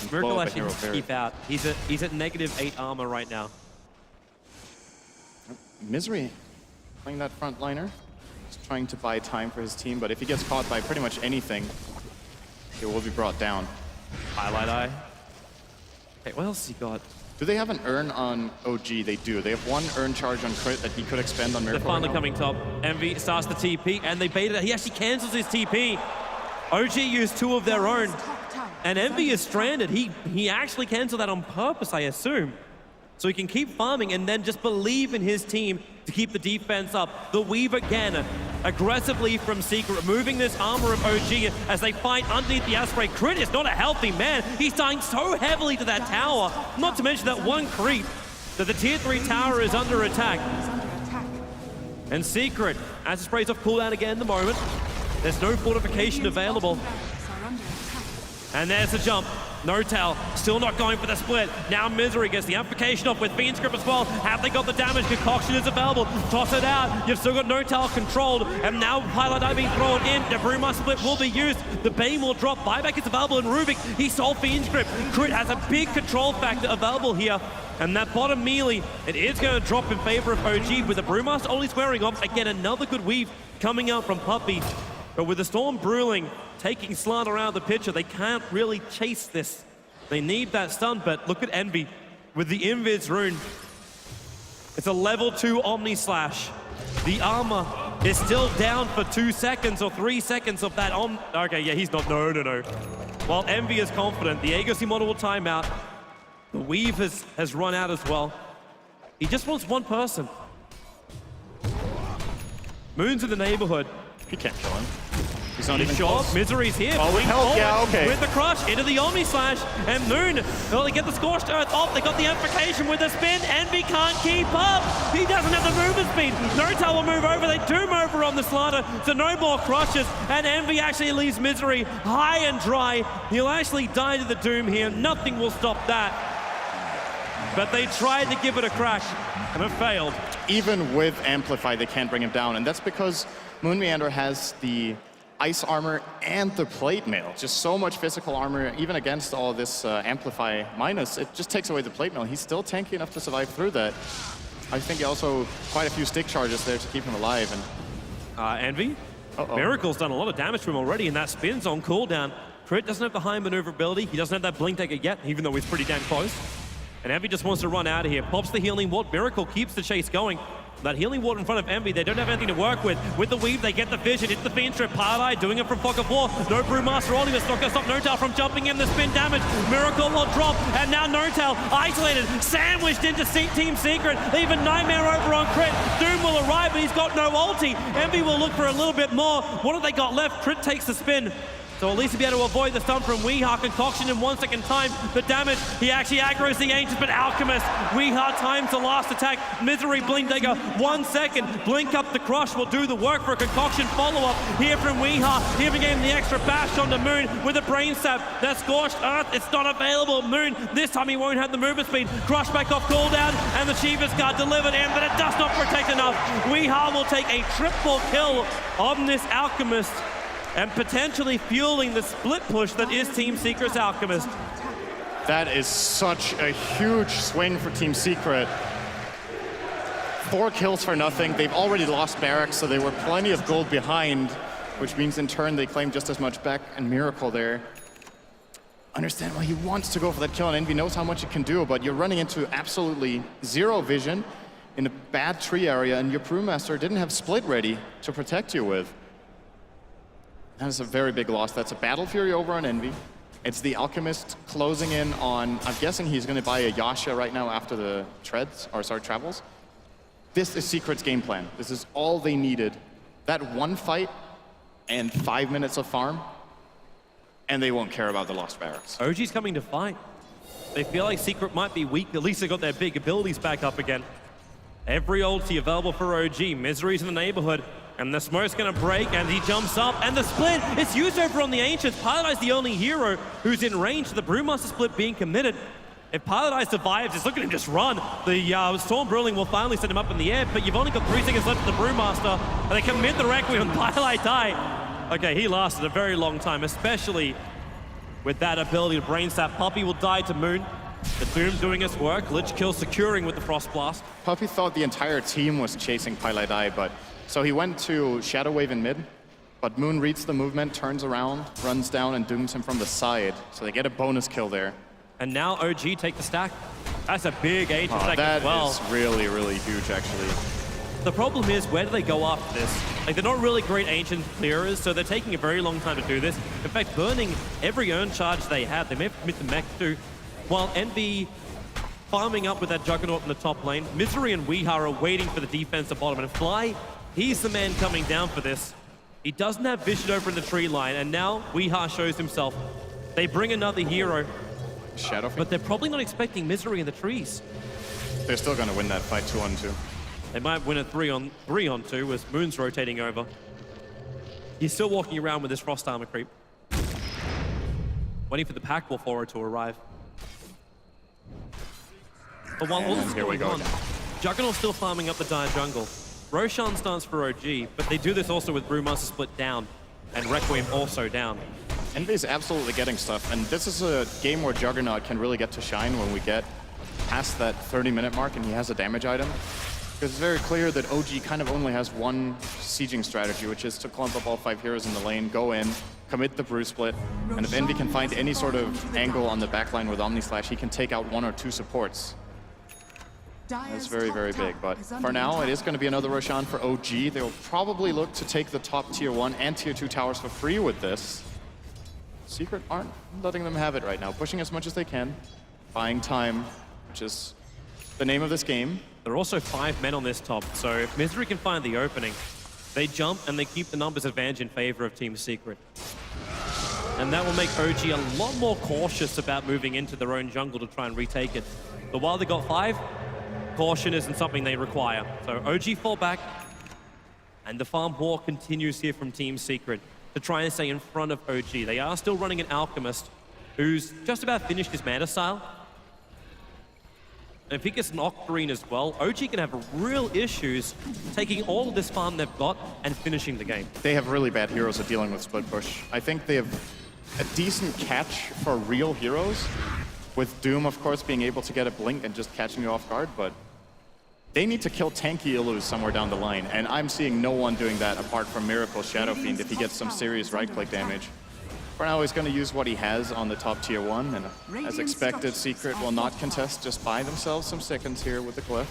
Miracle blow up a actually hero needs to very- keep out. He's at -8 armor right now. Misery playing that front liner. He's trying to buy time for his team, but if he gets caught by pretty much anything, he will be brought down. Highlight eye. Okay, what else has he got? Do they have an urn on OG? They do. They have 1 urn charge on crit that he could expend on They're Miracle. finally right now. coming top. Envy starts the TP, and they baited it. He actually cancels his TP. OG used 2 of their own, Top tower and is Envy under is stranded. He actually canceled that on purpose, I assume. So he can keep farming and then just believe in his team to keep the defense up. The weave again, aggressively from Secret, removing this armor of OG as they fight underneath the Osprey. Crit is not a healthy man. He's dying so heavily to that tower. Not to mention that one creep, that the tier 3 tower is under attack. is under attack. And Secret, as it sprays off cooldown again in the moment, there's no fortification Radiant's available. bottom barracks are under attack. And there's the jump. No-Tell still not going for the split. Now Misery gets the amplification off with Fiend's Grip as well. Have they got the damage? Concoction is available. Toss it out. You've still got No-Tell controlled. And now Pilot Eye being thrown in. The Bruma split will be used. The Bane will drop. Buyback is available in Rubik. He sold Fiend's Grip. Crit has a big control factor available here. And that bottom melee, it is going to drop in favor of OG with the Brewmaster only squaring off. Again, another good weave coming out from Puppey. But with the Storm brewing, taking Slant around the picture, they can't really chase this. They need that stun, but look at Envy with the Invis rune. It's a level 2 Omni Slash. The armor is still down for 2 seconds or 3 seconds of that Okay, yeah, he's not, no. While Envy is confident, the Agassi model will time out. The weave has run out as well. He just wants one person. Moon's in the neighborhood. He can't kill him. He's not He's even short. close. Misery's here. Oh, with Blink help, forward yeah, okay. With the crush into the Omni Slash. And Moon, well, they get the Scorched Earth off. They got the amplification with the spin. Envy can't keep up. He doesn't have the movement speed. No-Tell will move over. They doom over on the Slanter. So no more crushes. And Envy actually leaves Misery high and dry. He'll actually die to the doom here. Nothing will stop that. But they tried to give it a crack, and it failed. Even with Amplify, they can't bring him down, and that's because Moon Meander has the ice armor and the plate mail. Just so much physical armor, even against all this Amplify minus, it just takes away the plate mail. He's still tanky enough to survive through that. I think also quite a few stick charges there to keep him alive. And Envy? Uh-oh. Miracle's done a lot of damage to him already, and that spin's on cooldown. Crit doesn't have the high maneuverability. He doesn't have that blink dagger yet, even though he's pretty damn close. And Envy just wants to run out of here. Pops the healing ward. Miracle keeps the chase going. That healing ward in front of Envy, they don't have anything to work with. With the weave, they get the vision. It's the Fiend Strip. Pilot Eye doing it from Fog of War. No Brewmaster only. That's not going to stop No-Tell from jumping in. The spin damage. Miracle will drop. And now No-Tell isolated, sandwiched into Team Secret. Leaving Nightmare over on Crit. Doom will arrive, but he's got no ulti. Envy will look for a little bit more. What have they got left? Crit takes the spin. So at least he'll be able to avoid the stun from Weehaw. Concoction in 1 second time. The damage, he actually aggroes the Ancients, but Alchemist, Weehaw times the last attack. Misery Blink Dagger, 1 second. Blink up the crush will do the work for a Concoction follow-up here from Weehaw. Giving him the extra bash on the Moon with a Brain Stab. That Scorched Earth, it's not available. Moon, this time he won't have the movement speed. Crush back off cooldown, and the Shiva's Guard delivered in, but it does not protect enough. Weehaw will take a triple kill on this Alchemist, and potentially fueling the split push that is Team Secret's Alchemist. that is such a huge swing for Team Secret. 4 kills for nothing. They've already lost barracks, so they were plenty of gold behind, which means in turn they claim just as much back, and Miracle there. Understand why he wants to go for that kill, and Envy knows how much it can do, but you're running into absolutely zero vision in a bad tree area, and your Brewmaster didn't have split ready to protect you with. That is a very big loss. That's a Battle Fury over on Envy. It's the Alchemist closing in on, I'm guessing he's going to buy a Yasha right now after the travels. This is Secret's game plan. This is all they needed. That one fight and 5 minutes of farm, and they won't care about the lost barracks. OG's coming to fight. They feel like Secret might be weak. At least they got their big abilities back up again. Every ulti available for OG. Misery's in the neighborhood. And the smoke's gonna break, and he jumps up, and the split, it's used over on the Ancients. Pilot Eye's the only hero who's in range to the Brewmaster split being committed. If Pilot Eye survives, just look at him just run. The Storm Brawling will finally send him up in the air, but you've only got 3 seconds left for the Brewmaster, and they commit the Requiem, and Pilot Eye die. Okay, he lasted a very long time, especially with that ability to Brain Sap. Puppey will die to Moon. The Doom doing its work. Lich Kill securing with the Frost Blast. Puppey thought the entire team was chasing Pilot Eye, but so he went to Shadow Wave in mid, but Moon reads the movement, turns around, runs down, and dooms him from the side. So they get a bonus kill there. And now OG take the stack. That's a big Ancient stack as well. That is really, really huge, actually. The problem is, where do they go after this? Like, they're not really great ancient clearers, so they're taking a very long time to do this. In fact, burning every urn charge they have. They may have commit the mech to, while Envy farming up with that Juggernaut in the top lane. Misery and Weeha are waiting for the defense at bottom. And Fly, he's the man coming down for this. He doesn't have vision over in the tree line, and now Weeha shows himself. They bring another hero, Shadow. but they're probably not expecting Misery in the trees. They're still going to win that fight 2-on-2. They might win a 3-on-3 as Moon's rotating over. He's still walking around with his Frost Armor creep. Waiting for the pack war forward to arrive. But while all this is here we going go on, Juggernaut's still farming up the Dire Jungle. Roshan stands for OG, but they do this also with Brewmaster split down, and Requiem also down. Envy's absolutely getting stuff, and this is a game where Juggernaut can really get to shine when we get past that 30-minute mark and he has a damage item. Because it's very clear that OG kind of only has one sieging strategy, which is to clump up all 5 heroes in the lane, go in, commit the brew split, and if Envy can find any sort of angle on the backline with Omni Slash, he can take out 1 or 2 supports. That's very, very big, but for now, it is going to be another Roshan for OG. They'll probably look to take the top tier 1 and tier 2 towers for free with this. Secret aren't letting them have it right now, pushing as much as they can, buying time, which is the name of this game. There are also 5 men on this top, so if Misery can find the opening, they jump and they keep the numbers advantage in favor of Team Secret. And that will make OG a lot more cautious about moving into their own jungle to try and retake it. But while they got 5, caution isn't something they require. So OG fall back, and the farm war continues here from Team Secret to try and stay in front of OG. They are still running an Alchemist who's just about finished his Manta Style. And if he gets an Octarine as well, OG can have real issues taking all of this farm they've got and finishing the game. They have really bad heroes at dealing with split push. I think they have a decent catch for real heroes, with Doom, of course, being able to get a blink and just catching you off guard, but they need to kill tanky Illus somewhere down the line, and I'm seeing no one doing that apart from Miracle Shadow Fiend if he gets some serious right-click damage. For now, he's going to use what he has on the top tier 1, and as expected, Secret will not contest, just buy themselves some seconds here with the Glyph.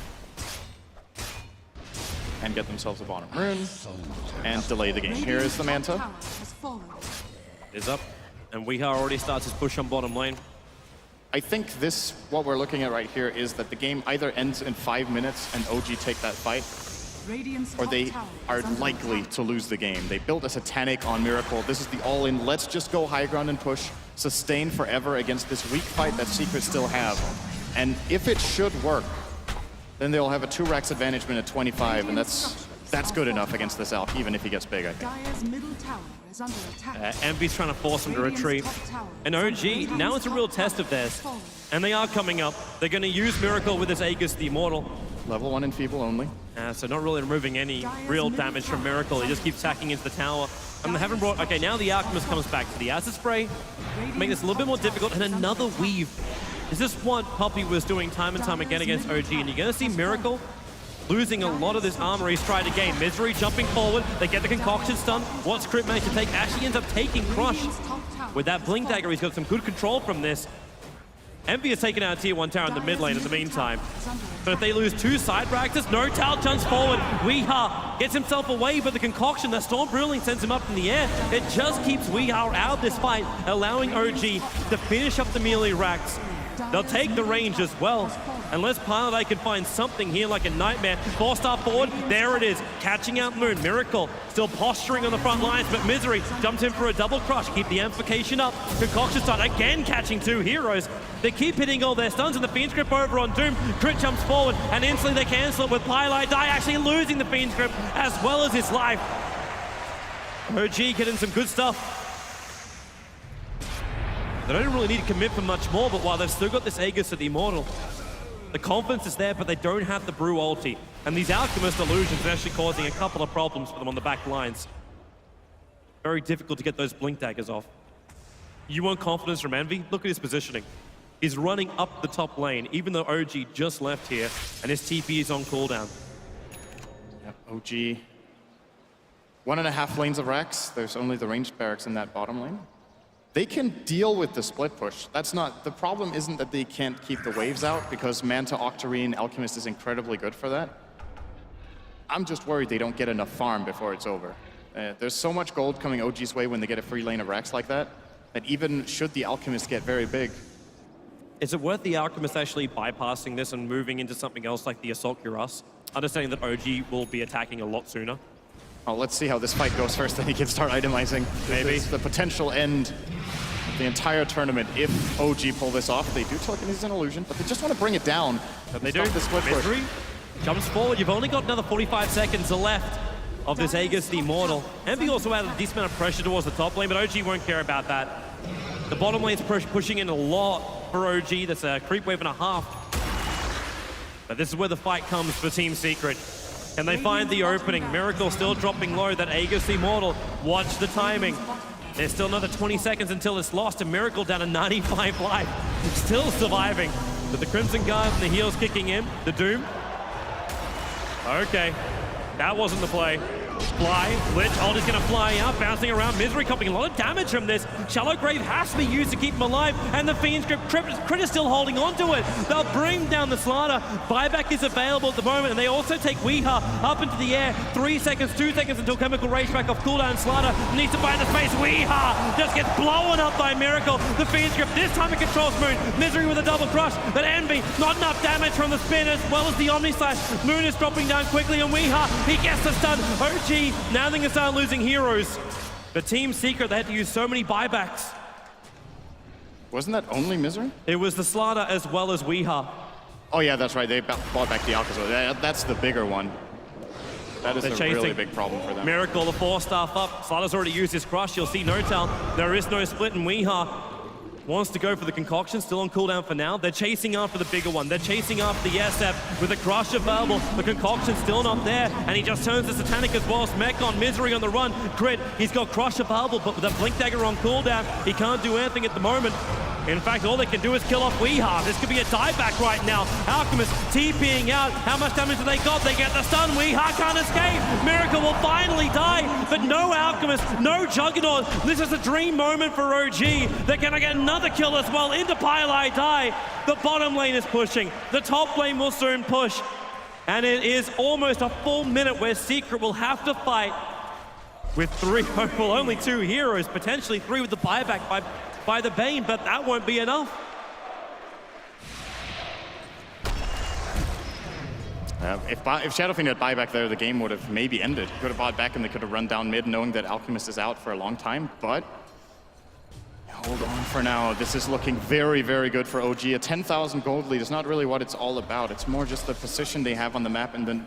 And get themselves a bottom rune, and delay the game. Here is the Manta. Is up, and Weeha already starts his push on bottom lane. I think what we're looking at right here is that the game either ends in 5 minutes and OG take that fight, or they are likely to lose the game. They built a Satanic on Miracle. This is the all-in, let's just go high ground and push, sustain forever against this weak fight that Secret still have. And if it should work, then they'll have a 2 racks advantage minute 25, and that's good enough against this Alp, even if he gets big, I think. Dire's middle tower is under attack. Envy's trying to force him to retreat. And OG, now it's a real test of theirs. And they are coming up. They're going to use Miracle with his Aegis the Immortal. Level 1 Enfeeble only. So not really removing any real damage from Miracle. He just keeps hacking into the tower. And they haven't brought... Okay, now the Alchemist comes back to the Acid Spray. Make this a little bit more difficult. And another Weave. Is this what Poppy was doing time and time again against OG? And you're going to see Miracle losing a lot of this armor he's tried to gain. Misery jumping forward. They get the Concoction stun. What's Crit managed to take? Actually ends up taking Crush. With that Blink Dagger, he's got some good control from this. Envy has taken out tier 1 tower in the mid lane in the meantime. But if they lose 2 side bractors, no Tal jumps forward. Weeha gets himself away, but the Concoction, that Storm Brilliant sends him up in the air. It just keeps Weeha out of this fight, allowing OG to finish up the melee racks. They'll take the range as well. Unless Pilot can find something here like a nightmare. 4-star forward, there it is. Catching out Moon. Miracle still posturing on the front lines, but Misery jumps in for a double crush. Keep the amplification up. Concoction stun again catching 2 heroes. They keep hitting all their stuns, and the Fiend's Grip over on Doom. Crit jumps forward, and instantly they cancel it with Pilot actually losing the Fiend's Grip as well as his life. OG getting some good stuff. They don't really need to commit for much more, but while they've still got this Aegis of the Immortal, the confidence is there, but they don't have the Brew ulti. And these Alchemist illusions are actually causing a couple of problems for them on the back lines. Very difficult to get those Blink Daggers off. You want confidence from Envy? Look at his positioning. He's running up the top lane, even though OG just left here, and his TP is on cooldown. Yep, OG. 1.5 lanes of racks. There's only the ranged barracks in that bottom lane. They can deal with the split push. That's not, the problem isn't that they can't keep the waves out, because Manta, Octarine, Alchemist is incredibly good for that. I'm just worried they don't get enough farm before it's over. There's so much gold coming OG's way when they get a free lane of racks like that, that even should the Alchemist get very big, Is it worth the Alchemist actually bypassing this and moving into something else like the Assault Cuirass? Understanding that OG will be attacking a lot sooner. well, let's see how this fight goes first, then he can start itemizing. Maybe. It's the potential end of the entire tournament if OG pull this off. They do telekinesis and illusion, but they just want to bring it down. But they do. Stop the split push. Misery jumps forward. You've only got another 45 seconds left of this Aegis the Immortal. Envy also added a decent amount of pressure towards the top lane, but OG won't care about that. The bottom lane's pushing in a lot for OG. That's a creep wave and a half. But this is where the fight comes for Team Secret. Can they find the opening? Miracle still dropping low. That Aegis the Immortal. Watch the timing. There's still another 20 seconds until it's lost. A Miracle down to 95 life. Still surviving. With the Crimson Guard and the heals kicking in. The Doom. Okay. That wasn't the play. Fly, Lich, ult is gonna fly out, bouncing around. Misery copying a lot of damage from this. Shallow Grave has to be used to keep him alive, and the Fiend's Grip, Crit is still holding on to it. They'll bring down the Slaughter. Buyback is available at the moment, and they also take Weeha up into the air. 3 seconds, 2 seconds until Chemical Rage back off cooldown. Slaughter needs to find the space. Weeha just gets blown up by Miracle. The Fiend's Grip, this time it controls Moon. Misery with a double crush, but Envy, not enough damage from the spin as well as the Omni Slash. Moon is dropping down quickly, and Weeha, he gets the stun. OG, now they can start losing heroes. The Team Secret, they had to use so many buybacks. Wasn't that only Misery? It was the Slaughter as well as Weeha. Oh yeah, that's right. They bought back the Alchemist. That's the bigger one. That is They're a chasing. really big problem for them. Miracle, the 4-staff up. Slaughter's already used his crush. You'll see No-Tel. There is no split, and Weeha wants to go for the concoction, still on cooldown for now. They're chasing after the bigger one. They're chasing after the SF with the crush available. The concoction's still not there, and he just turns to Satanic as well. Smek on Misery on the run. Crit, he's got crush available, but with a Blink Dagger on cooldown, he can't do anything at the moment. In fact, all they can do is kill off Weeha. This could be a dieback right now. Alchemist TPing out. How much damage do they got? They get the stun. Weeha can't escape. Miracle will finally die, but no Alchemist, no Juggernaut. This is a dream moment for OG. They're gonna get another kill as well into Pylai Die. The bottom lane is pushing. The top lane will soon push. And it is almost a full minute where Secret will have to fight with only 2 heroes, potentially 3 with the buyback by the Bane, but that won't be enough. If Shadowfiend had buyback there, the game would have maybe ended. Could have bought back and they could have run down mid knowing that Alchemist is out for a long time, but hold on for now. This is looking very, very good for OG. A 10,000 gold lead is not really what it's all about. It's more just the position they have on the map and then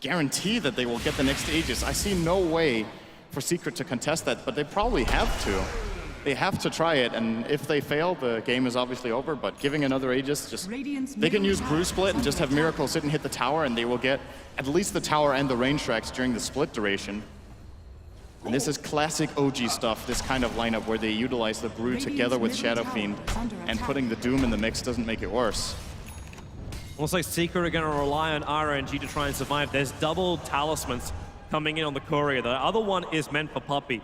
guarantee that they will get the next Aegis. I see no way for Secret to contest that, but they probably have to. They have to try it, and if they fail, the game is obviously over, but giving another Aegis, they can use Brew Split and just have Miracle sit and hit the tower, and they will get at least the tower and the range tracks during the split duration. And this is classic OG stuff, this kind of lineup where they utilize the Brew together with Shadowfiend, and putting the Doom in the mix doesn't make it worse. Looks like Secret are going to rely on RNG to try and survive. There's double talismans coming in on the Courier. The other one is meant for Puppey.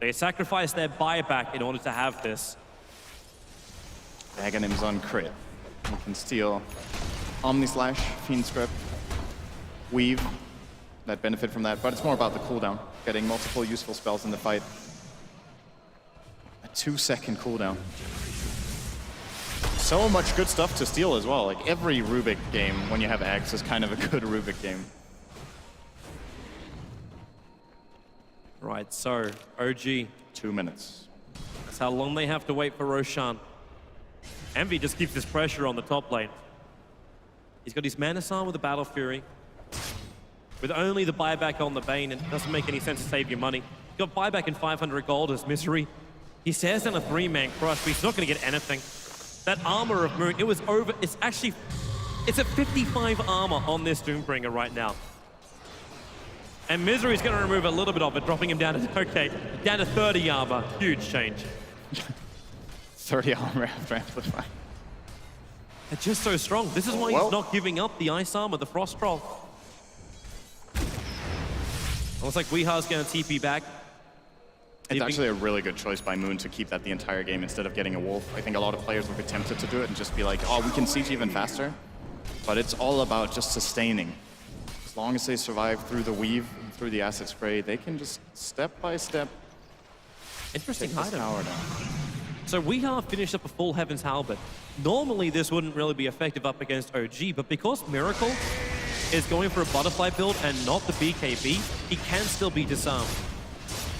They sacrifice their buyback in order to have this. Aghanim's on crit. We can steal Omni Slash, Fiend Script, Weave, that benefit from that, but it's more about the cooldown, getting multiple useful spells in the fight. A 2-second cooldown. So much good stuff to steal as well. Like every Rubik game, when you have Axe, is kind of a good Rubik game. Right, so OG. 2 minutes. That's how long they have to wait for Roshan. Envy just keeps this pressure on the top lane. He's got his Mana Psalm with the Battle Fury. With only the buyback on the Bane, it doesn't make any sense to save your money. You got buyback in 500 gold as Misery. He says down a 3-man crush, but he's not going to get anything. That armor of Moon, it was over. It's at 55 armor on this Doombringer right now. And Misery's going to remove a little bit of it, dropping him down to, down to 30 armor. Huge change. 30 armor after Amplify. They're just so strong. This is why he's not giving up the Ice Armor, the Frost Troll. Looks like Weeha's going to TP back. It's actually a really good choice by Moon to keep that the entire game instead of getting a Wolf. I think a lot of players would be tempted to do it and just be like, oh, we can siege even faster. But it's all about just sustaining. As long as they survive through the weave, and through the acid spray, they can just step by step Interesting take this item. tower down. So we have finished up a full Heaven's Halberd. Normally this wouldn't really be effective up against OG, but because Miracle is going for a butterfly build and not the BKB, he can still be disarmed.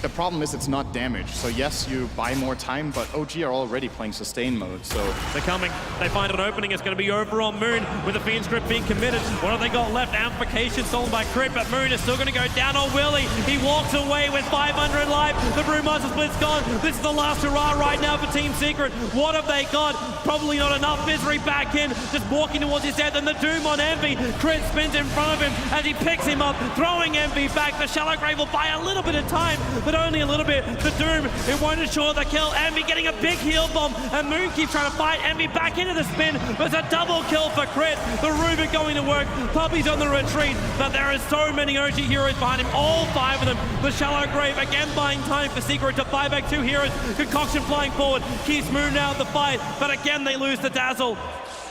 The problem is it's not damage. So yes, you buy more time, but OG are already playing sustain mode, so... They're coming. They find an opening. It's going to be over on Moon with the Fiend Script being committed. What have they got left? Amplification stolen by Crit, but Moon is still going to go down on Willie. He walks away with 500 life. The Brewmaster Split's gone. This is the last hurrah right now for Team Secret. What have they got? Probably not enough. Misery back in, just walking towards his death, and the Doom on Envy. Crit spins in front of him as he picks him up, throwing Envy back. The Shallow Grave will buy a little bit of time, but only a little bit. The Doom, it won't ensure the kill. Envy getting a big heal bomb, and Moon keeps trying to fight Envy back into the spin, but it's a double kill for Crit. The Rubik going to work. Puppy's on the retreat, but there are so many OG heroes behind him, all 5 of them. The Shallow Grave again buying time for Secret to buy back 2 heroes. Concoction flying forward, keeps Moon out of the fight, but again they lose the Dazzle.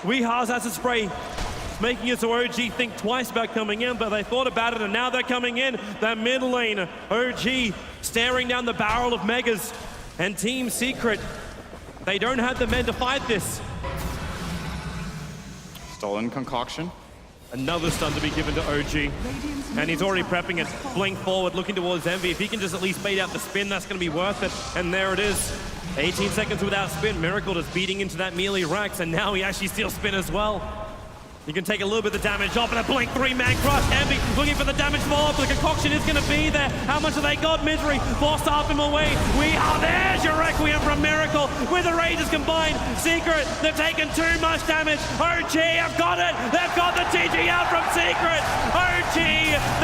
Weeha's Acid Spray making it so OG think twice about coming in, but they thought about it and now they're coming in. That mid lane, OG staring down the barrel of Megas, and Team Secret, they don't have the men to fight this. Stolen Concoction. Another stun to be given to OG, and he's already prepping it. Blink forward, looking towards Envy. If he can just at least bait out the spin, that's going to be worth it. And there it is. 18 seconds without spin. Miracle just beating into that melee Rax, and now he actually steals spin as well. You can take a little bit of the damage off, and a Blink 3-man crush. Envy looking for the damage follow-up. The Concoction is going to be there. How much have they got? Misery forced to up him away. We are there's your Requiem from Miracle with the Rages combined. Secret, they've taken too much damage. OG have got it. They've got the TG out from Secret. OG,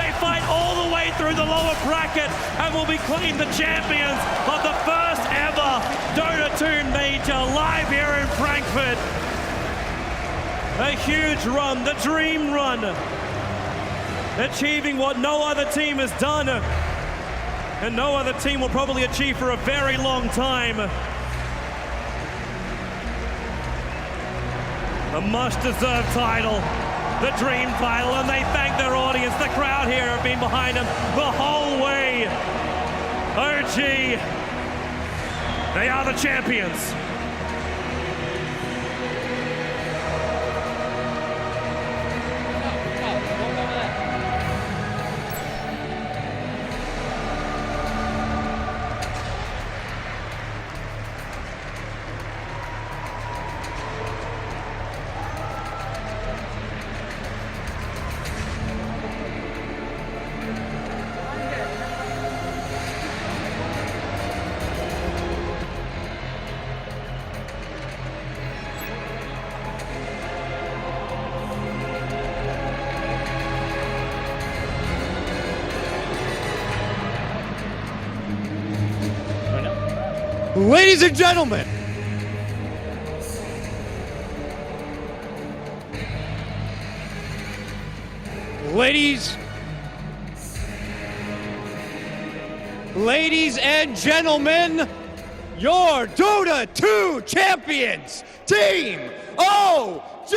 they fight all the way through the lower bracket and will be claimed the champions of the first ever Dota 2 Major live here in Frankfurt. A huge run, the dream run, achieving what no other team has done, and no other team will probably achieve for a very long time. A much-deserved title, the dream title, and they thank their audience. The crowd here have been behind them the whole way. OG, they are the champions. Ladies and gentlemen, ladies and gentlemen, your Dota 2 champions, Team OG!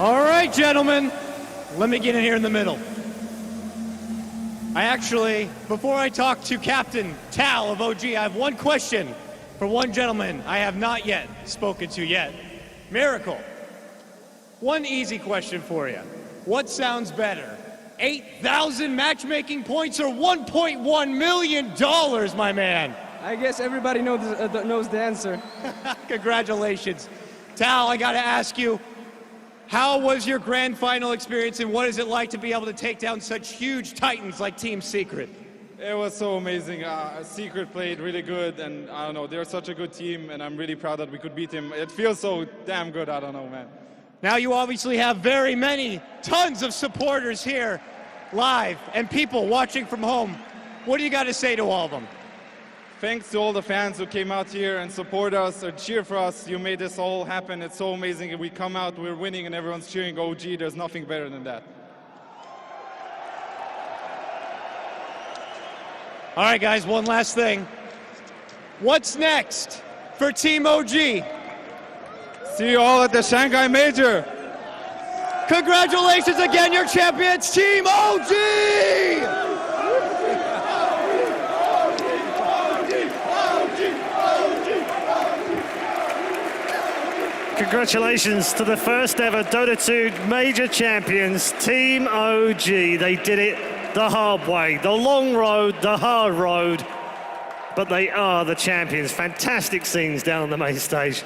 All right, gentlemen, let me get in here in the middle. Before I talk to Captain Tal of OG, I have one question for one gentleman I have not yet spoken to yet. Miracle, one easy question for you. What sounds better, 8,000 matchmaking points or $1.1 million, my man? I guess everybody knows the answer. Congratulations. Tal, I gotta ask you, How was your grand final experience, and what is it like to be able to take down such huge titans like Team Secret? It was so amazing. Secret played really good, and I don't know, they're such a good team, and I'm really proud that we could beat him. It feels so damn good, I don't know, man. Now you obviously have very many, tons of supporters here live and people watching from home. What do you got to say to all of them? Thanks to all the fans who came out here and support us or cheer for us. You made this all happen. It's so amazing. We come out, we're winning, and everyone's cheering OG. There's nothing better than that. All right, guys, one last thing. What's next for Team OG? See you all at the Shanghai Major. Congratulations again, your champions, Team OG! Congratulations to the first ever Dota 2 Major champions, Team OG. They did it the hard way, the long road, the hard road, but they are the champions. Fantastic scenes down on the main stage.